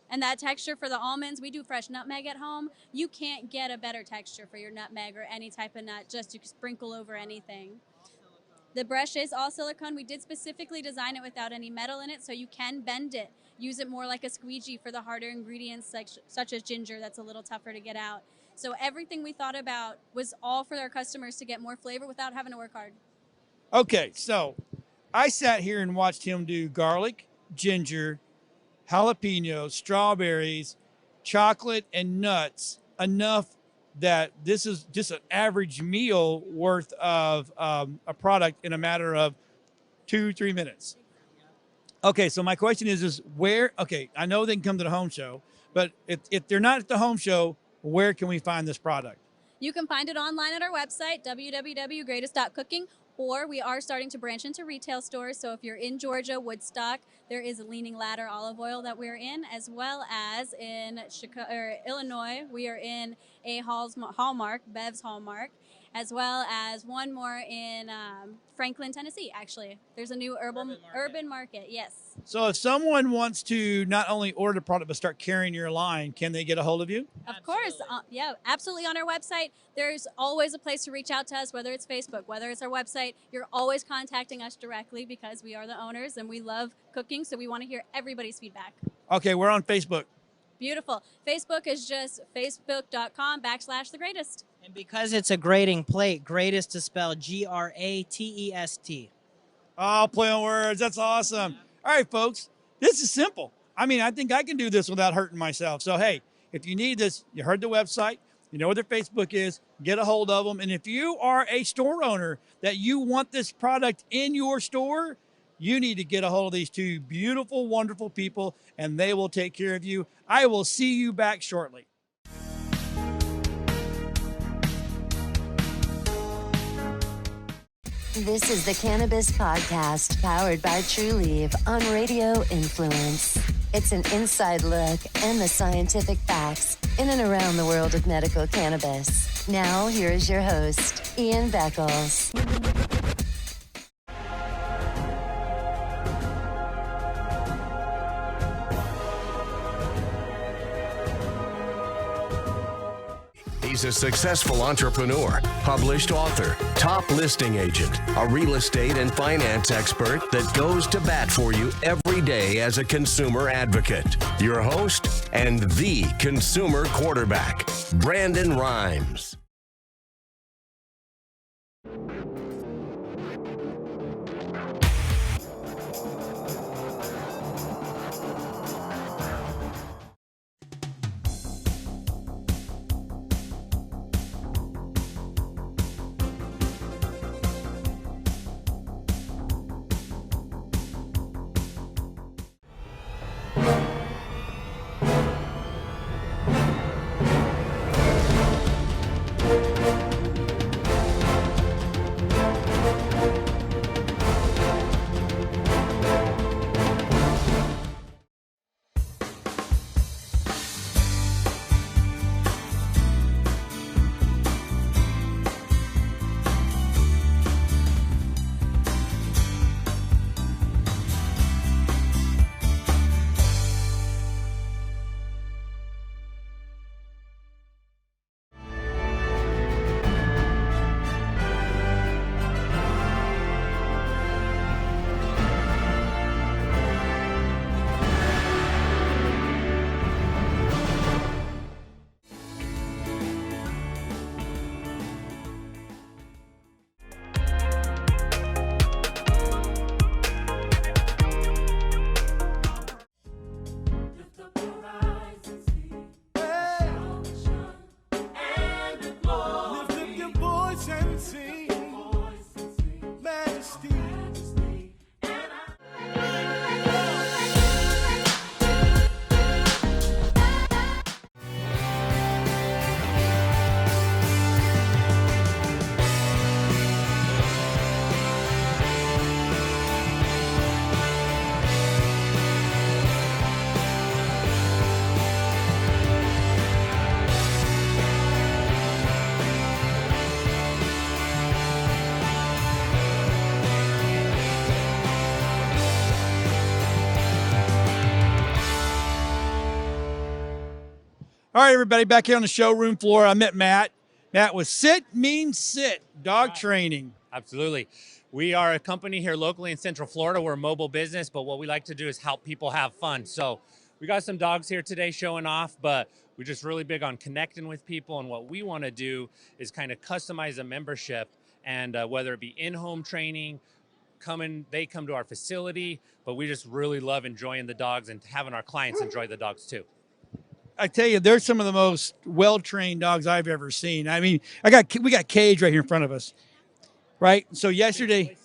And that texture for the almonds, we do fresh nutmeg at home. You can't get a better texture for your nutmeg or any type of nut, just you can sprinkle over anything. The brush is all silicone. We did specifically design it without any metal in it, so you can bend it. Use it more like a squeegee for the harder ingredients such as ginger that's a little tougher to get out. So everything we thought about was all for our customers to get more flavor without having to work hard. Okay, so I sat here and watched him do garlic, ginger, jalapenos, strawberries, chocolate, and nuts, enough that this is just an average meal worth of a product in a matter of 2-3 minutes. Okay, so my question is where, okay, I know they can come to the home show, but if they're not at the home show, where can we find this product? You can find it online at our website, www.greatest.cooking, or we are starting to branch into retail stores. So if you're in Georgia, Woodstock, there is a Leaning Ladder olive oil that we're in, as well as in Illinois, we are in a Hallmark, Bev's Hallmark, as well as one more in Franklin, Tennessee, actually. There's a new urban market, yes. So if someone wants to not only order the product but start carrying your line, can they get a hold of you? Of course. Yeah, absolutely. On our website, there's always a place to reach out to us, whether it's Facebook, whether it's our website. You're always contacting us directly because we are the owners and we love cooking, so we want to hear everybody's feedback. Okay, we're on Facebook. Beautiful. Facebook is just facebook.com/The Greatest. And because it's a grating plate, greatest is spelled Gratest. Oh, play on words. That's awesome. All right, folks, this is simple. I mean, I think I can do this without hurting myself. So, hey, if you need this, you heard the website, you know what their Facebook is, get a hold of them. And if you are a store owner that you want this product in your store, you need to get a hold of these two beautiful, wonderful people, and they will take care of you. I will see you back shortly. This is the Cannabis Podcast, powered by TrueLeaf on Radio Influence. It's an inside look and the scientific facts in and around the world of medical cannabis. Now, here is your host, Ian Beckles. He's a successful entrepreneur, published author, top listing agent, a real estate and finance expert that goes to bat for you every day as a consumer advocate. Your host and the consumer quarterback, Brandon Rhymes. All right, everybody, back here on the showroom floor. I met Matt. Matt was Sit Means Sit, dog training. Absolutely. We are a company here locally in Central Florida. We're a mobile business, but what we like to do is help people have fun. So we got some dogs here today showing off, but we're just really big on connecting with people. And what we want to do is kind of customize a membership, and whether it be in-home training, they come to our facility, but we just really love enjoying the dogs and having our clients enjoy the dogs too. I tell you, they're some of the most well-trained dogs I've ever seen. I mean, we got Cage right here in front of us, right? So yesterday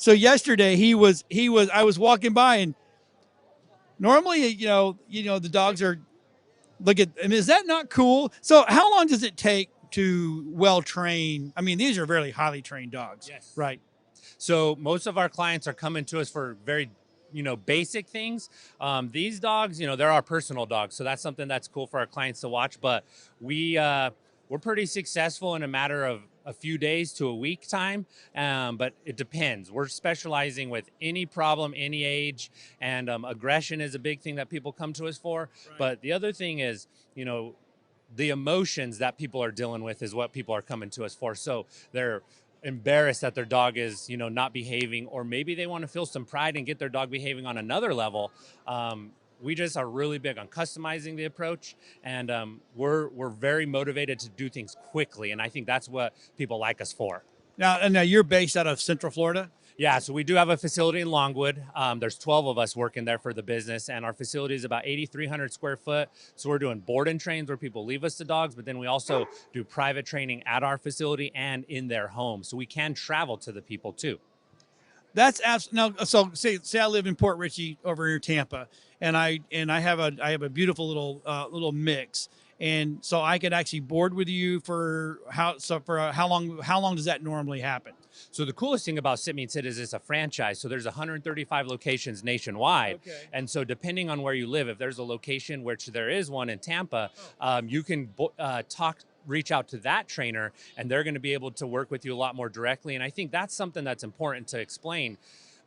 I was walking by, and normally, you know, the dogs are, I mean, is that not cool? So how long does it take to well-train? I mean, these are very highly trained dogs. Yes. Right. So most of our clients are coming to us for very basic things. These dogs, they're our personal dogs. So that's something that's cool for our clients to watch. But we're pretty successful in a matter of a few days to a week time. But it depends. We're specializing with any problem, any age, and aggression is a big thing that people come to us for. Right. But the other thing is, the emotions that people are dealing with is what people are coming to us for. So they're embarrassed that their dog is not behaving, or maybe they want to feel some pride and get their dog behaving on another level. We just are really big on customizing the approach, and we're very motivated to do things quickly, and I think that's what people like us for. Now you're based out of Central Florida? Yeah, so we do have a facility in Longwood. There's 12 of us working there for the business, and our facility is about 8,300 square foot. So we're doing board and trains where people leave us the dogs, but then we also do private training at our facility and in their home. So we can travel to the people too. That's absolutely. Now, so say I live in Port Richey over near Tampa, and I have a beautiful little mix, and so I could actually board with you for how long does that normally happen? So the coolest thing about Sit Means Sit is it's a franchise. So there's 135 locations nationwide. Okay. And so depending on where you live, if there's a location, which there is one in Tampa, you can reach out to that trainer, and they're going to be able to work with you a lot more directly. And I think that's something that's important to explain.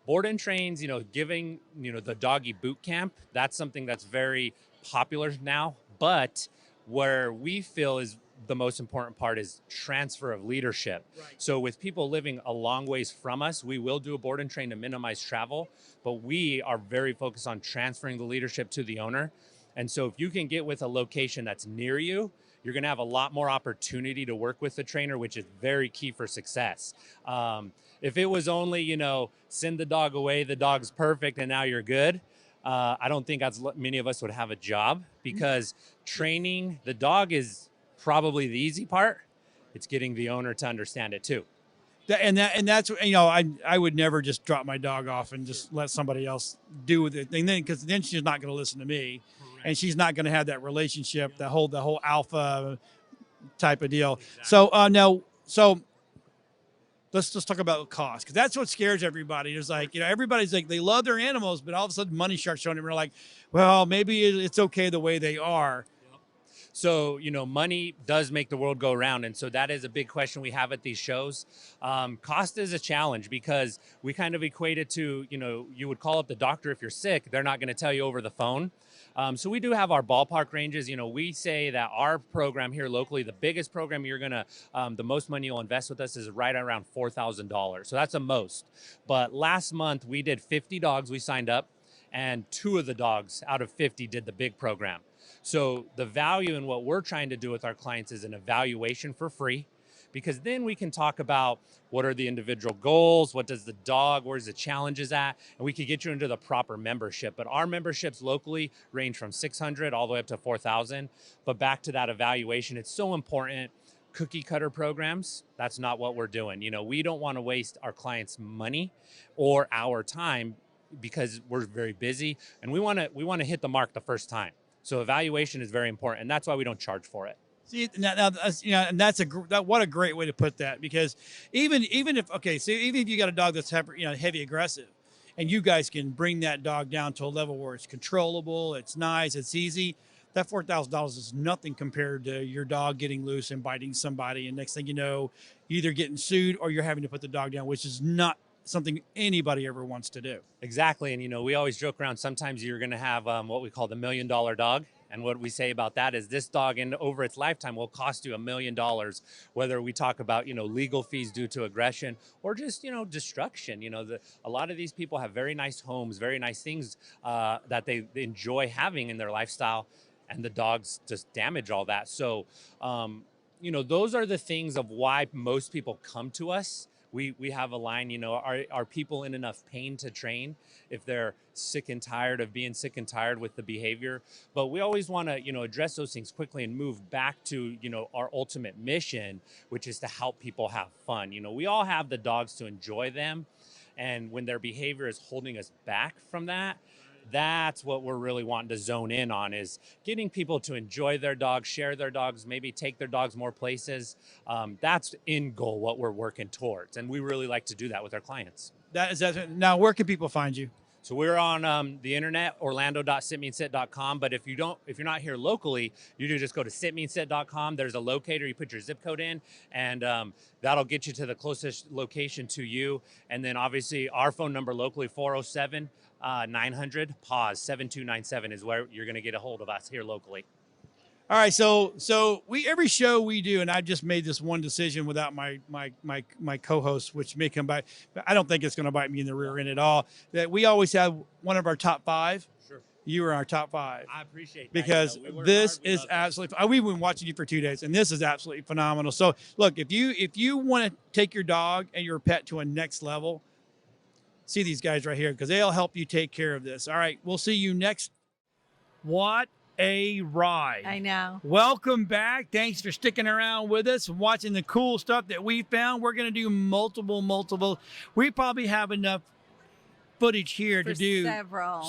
Board and trains, giving, the doggy boot camp, that's something that's very popular now. But where we feel is the most important part is transfer of leadership. So with people living a long ways from us, we will do a board and train to minimize travel, but we are very focused on transferring the leadership to the owner. And so if you can get with a location that's near you, you're going to have a lot more opportunity to work with the trainer, which is very key for success. If it was only, send the dog away, the dog's perfect, and now you're good, I don't think as many of us would have a job, because training the dog is probably the easy part. It's getting the owner to understand it too. That's I would never just drop my dog off and just let somebody else do the thing, because then she's not going to listen to me, and she's not going to have that relationship, the whole alpha type of deal. Exactly. So let's just talk about cost, because that's what scares everybody. It's like, everybody's like, they love their animals, but all of a sudden money starts showing them. We're like, well, maybe it's okay the way they are. So, money does make the world go round. And so that is a big question we have at these shows. Cost is a challenge, because we kind of equate it to, you would call up the doctor if you're sick. They're not going to tell you over the phone. So we do have our ballpark ranges. We say that our program here locally, the biggest program you're going to, the most money you'll invest with us is right around $4,000. So that's a most. But last month we did 50 dogs we signed up, and 2 of the dogs out of 50 did the big program. So the value in what we're trying to do with our clients is an evaluation for free, because then we can talk about what are the individual goals, what does the dog, where's the challenges at, and we can get you into the proper membership. But our memberships locally range from 600 all the way up to 4,000. But back to that evaluation, it's so important. Cookie cutter programs, that's not what we're doing. We don't want to waste our clients' money or our time, because we're very busy, and we want to hit the mark the first time. So evaluation is very important, and that's why we don't charge for it. See, now and what a great way to put that, because even if you got a dog that's heavy aggressive, and you guys can bring that dog down to a level where it's controllable, it's nice, it's easy, that $4,000 is nothing compared to your dog getting loose and biting somebody, and next thing you know, either getting sued or you're having to put the dog down, which is not something anybody ever wants to do. Exactly. And, we always joke around, sometimes you're going to have what we call the $1 million dog. And what we say about that is this dog over its lifetime will cost you $1 million, whether we talk about, legal fees due to aggression or just, destruction. A lot of these people have very nice homes, very nice things that they enjoy having in their lifestyle, and the dogs just damage all that. So, those are the things of why most people come to us. We have a line, are people in enough pain to train if they're sick and tired of being sick and tired with the behavior? But we always want to, address those things quickly and move back to, our ultimate mission, which is to help people have fun. We all have the dogs to enjoy them. And when their behavior is holding us back from that, that's what we're really wanting to zone in on, is getting people to enjoy their dogs, share their dogs, maybe take their dogs more places. That's in goal, what we're working towards. And we really like to do that with our clients. Now, where can people find you? So we're on the internet, orlando.sitmeansit.com. But if you're not here locally, you do just go to sitmeansit.com. There's a locator. You put your zip code in, and that'll get you to the closest location to you. And then obviously our phone number locally, 407 900 pause 7297 is where you're going to get a hold of us here locally. All right, so every show we do, and I just made this one decision without my co-host, which may come back, but I don't think it's going to bite me in the rear end at all. That we always have one of our top 5. Sure. You are our top 5. I appreciate that. Because this is absolutely. We've been watching you for 2 days, and this is absolutely phenomenal. So look, if you want to take your dog and your pet to a next level, see these guys right here, because they'll help you take care of this. All right, we'll see you next. What a ride. I know. Welcome back. Thanks for sticking around with us and watching the cool stuff that we found. We're going to do multiple. We probably have enough footage here to do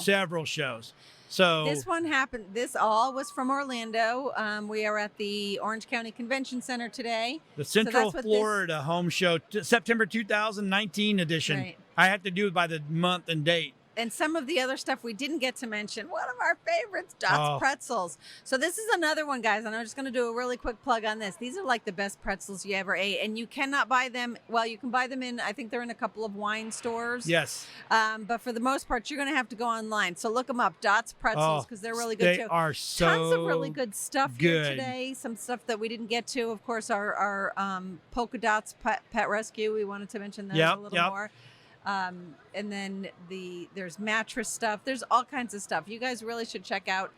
several shows. So this one happened. This all was from Orlando. We are at the Orange County Convention Center today. The Central Florida Home Show, September 2019 edition. Right. I have to do it by the month and date. And some of the other stuff we didn't get to mention. One of our favorites, Dots Pretzels. So this is another one, guys, and I'm just going to do a really quick plug on this. These are like the best pretzels you ever ate, and you cannot buy them. Well, you can buy them in, I think they're in a couple of wine stores. Yes. But for the most part, you're going to have to go online. So look them up, Dots Pretzels, because they're really good they too. are so Tons of really good stuff here good. today. Some stuff that we didn't get to. Of course, our Polka Dots Pet Rescue. We wanted to mention those a little more. And then there's mattress stuff. There's all kinds of stuff. You guys really should check out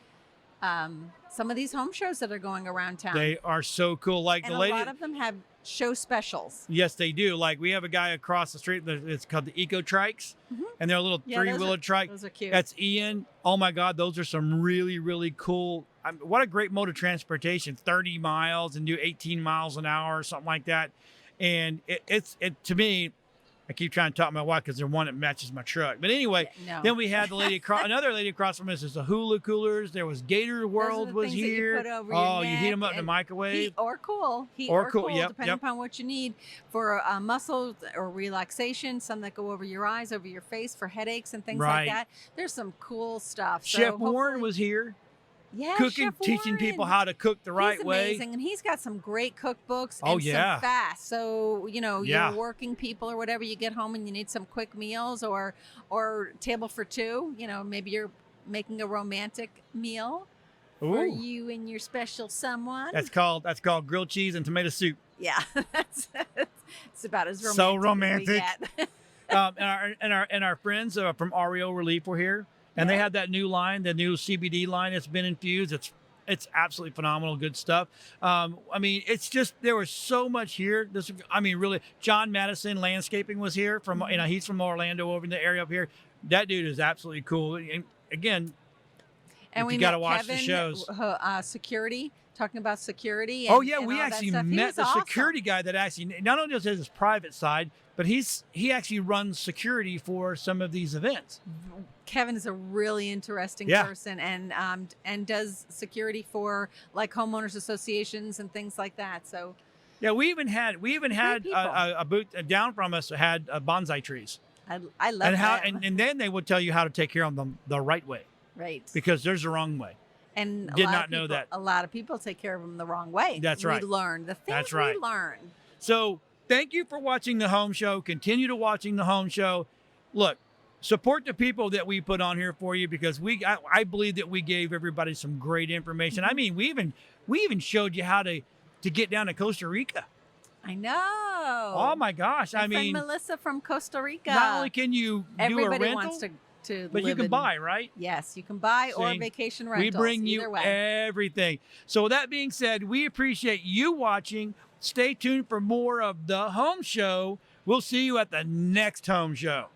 some of these home shows that are going around town. They are so cool. Like and the lady, a lot of them have show specials. yes, they do. Like we have a guy across the street. It's called the Eco Trikes, and they're a little three-wheeler trike. Those are cute. That's Ian. Oh my God, those are some really, really cool. What a great mode of transportation. 30 miles and do 18 miles an hour or something like that. And it to me, I keep trying to talk to my wife because there's one that matches my truck. But anyway, No. then we had the lady another lady across from us is the hula coolers. There was Gator World was things that you here. put over your You heat them neck up in the and microwave. Heat or cool. Yep, depending yep. upon what you need for muscle or relaxation. Some that go over your eyes, over your face for headaches and things Right. like that. There's some cool stuff. So Chef Warren hopefully- was here yeah, cooking, Chef teaching people Warren. how to cook the right He's way. amazing, and he's got some great cookbooks. Oh, and yeah. some fast. So Yeah. you're working people or whatever. You get home and you need some quick meals or table for two. Maybe you're making a romantic meal for Ooh. you and your special someone. That's called grilled cheese and tomato soup. Yeah, it's about as romantic. So as we romantic. get. And our friends from REO Relief were here, and they Yeah. had that new line, the new CBD line that's been infused. It's absolutely phenomenal, good stuff. It's just there was so much here. Really, John Madison Landscaping was here from he's from Orlando over in the area up here. That dude is absolutely cool. And again, And you we got to met watch the Kevin, shows. Security, talking about security. Oh and- yeah, and we all that actually stuff. He met was the awesome. security guy that actually not only does his private side, but he actually runs security for some of these events. Kevin is a really interesting Yeah. person and does security for like homeowners associations and things like that. So Yeah, we even had people. a booth down from us had bonsai trees, I love that. and then they would tell you how to take care of them the right way Right. because there's the wrong way. And Did lot not of know people, that. A lot of people take care of them the wrong way. That's right. We learn the things That's right. we learn. So thank you for watching the home show. Continue to watching the home show. Look, support the people that we put on here for you because I believe that we gave everybody some great information. I mean, we even showed you how to get down to Costa Rica. I know. Oh my gosh! My I mean, friend Melissa from Costa Rica. not only can you do a Everybody rental, wants to but you live can in- buy, right? Yes, you can buy or See, vacation We rentals. bring either you way. everything. So with that being said, we appreciate you watching. Stay tuned for more of the home show. We'll see you at the next home show.